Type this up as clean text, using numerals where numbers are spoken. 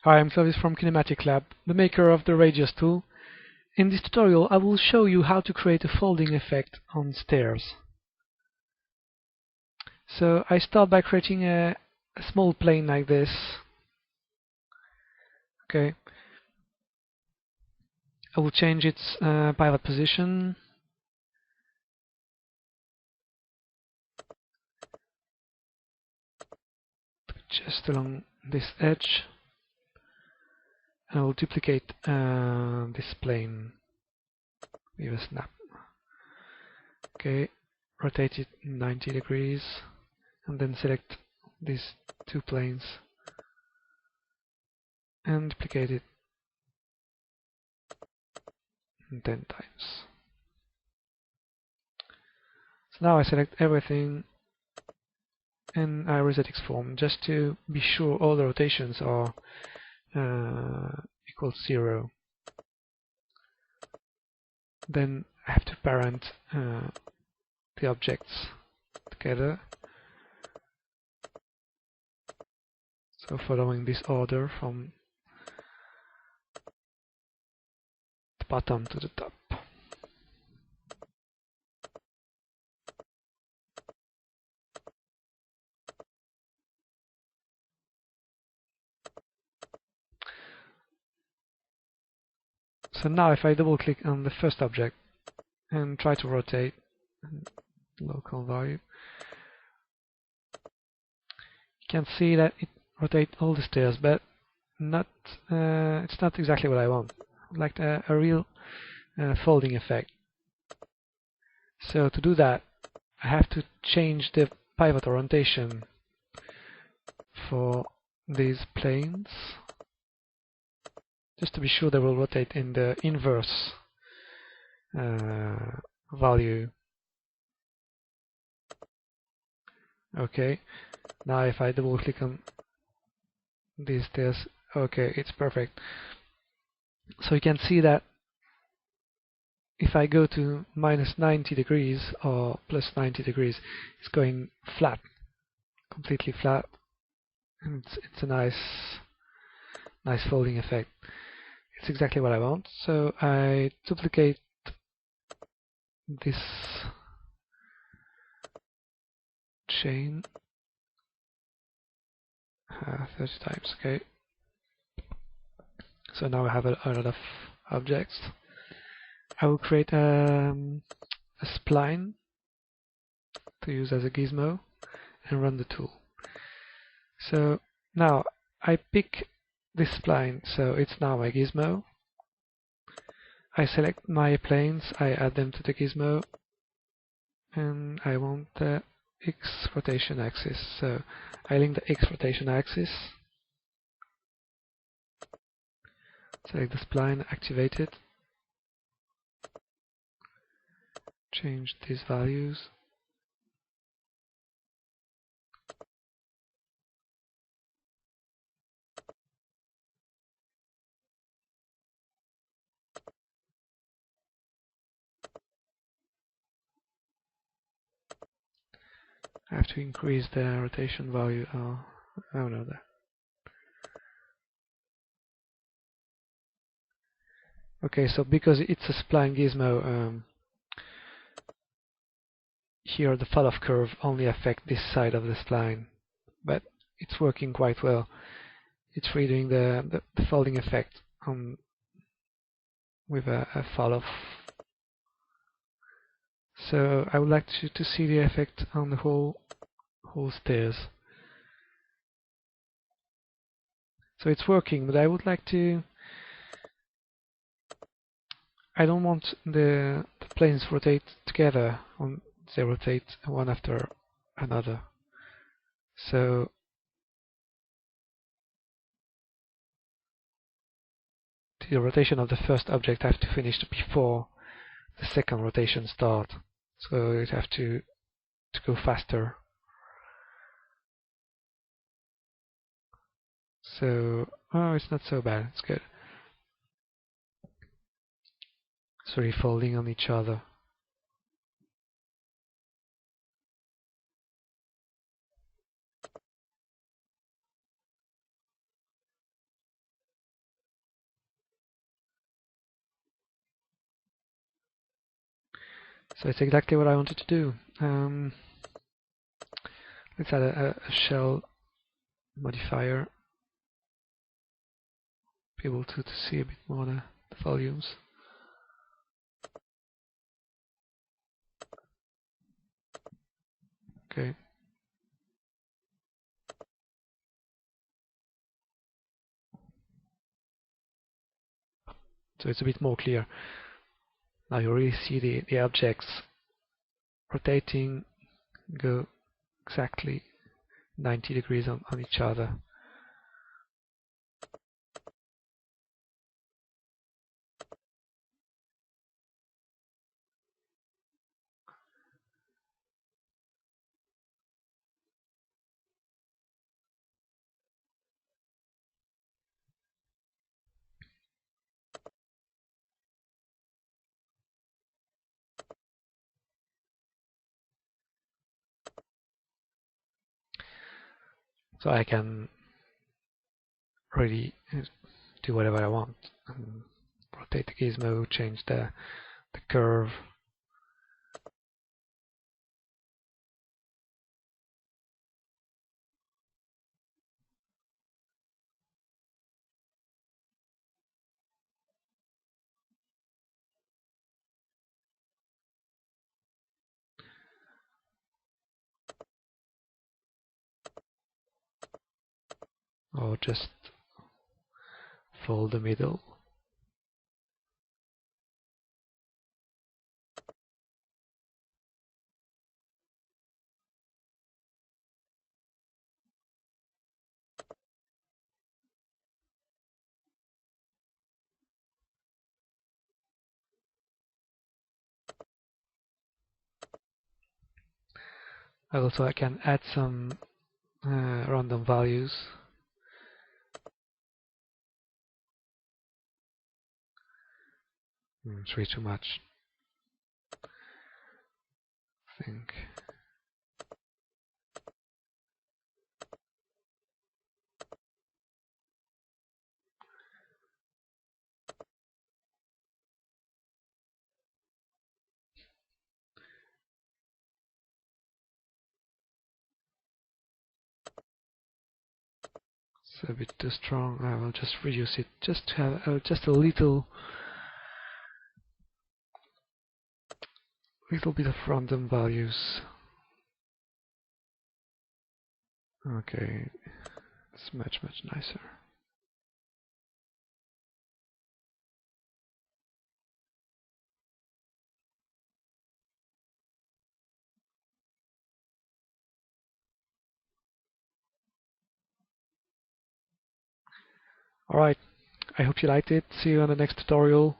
Hi, I'm Clovis from Kinematic Lab, the maker of the radius tool. In this tutorial I will show you how to create a folding effect on stairs. So I start by creating a small plane like this. Okay. I will change its pivot position. Just along this edge. I will duplicate this plane with a snap. Okay, rotate it 90 degrees and then select these two planes and duplicate it 10 times. So now I select everything and I reset X form just to be sure all the rotations are equal to 0. Then I have to parent the objects together. So following this order from the bottom to the top. So now if I double click on the first object and try to rotate local value, you can see that it rotates all the stairs, but it's not exactly what I want. I'd like a real folding effect. So to do that, I have to change the pivot orientation for these planes, just to be sure they will rotate in the inverse value. Okay, now if I double click on these stairs, okay, it's perfect. So you can see that if I go to minus 90 degrees or plus 90 degrees, it's going flat, completely flat, and it's a nice folding effect. It's exactly what I want. So I duplicate this chain 30 times. Okay. So now I have a lot of objects. I will create a spline to use as a gizmo and run the tool. So now I pick this spline, so it's now my gizmo. I select my planes, I add them to the gizmo, and I want the X rotation axis. So I link the X rotation axis, select the spline, activate it, change these values. I have to increase the rotation value. Oh no, there. Okay, so because it's a spline gizmo, here the fall-off curve only affects this side of the spline, but it's working quite well. It's redoing the folding effect with a fall-off. So I would like to see the effect on the whole stairs. So it's working, but I would like to. I don't want the planes to rotate together. They rotate one after another. So the rotation of the first object have to finish before the second rotation start. So it have to go faster. So it's not so bad. It's good. It's really folding on each other. So it's exactly what I wanted to do. Let's add a shell modifier, be able to see a bit more the volumes. Okay. So it's a bit more clear. Now you really see the objects rotating, go exactly 90 degrees on each other. So I can really do whatever I want. Rotate the gizmo, change the curve. Or just fold the middle. Also I can add some random values. It's way too much, I think. It's a bit too strong. I will just reduce it just to have just a little bit of random values. Okay, it's much nicer. Alright, I hope you liked it. See you on the next tutorial.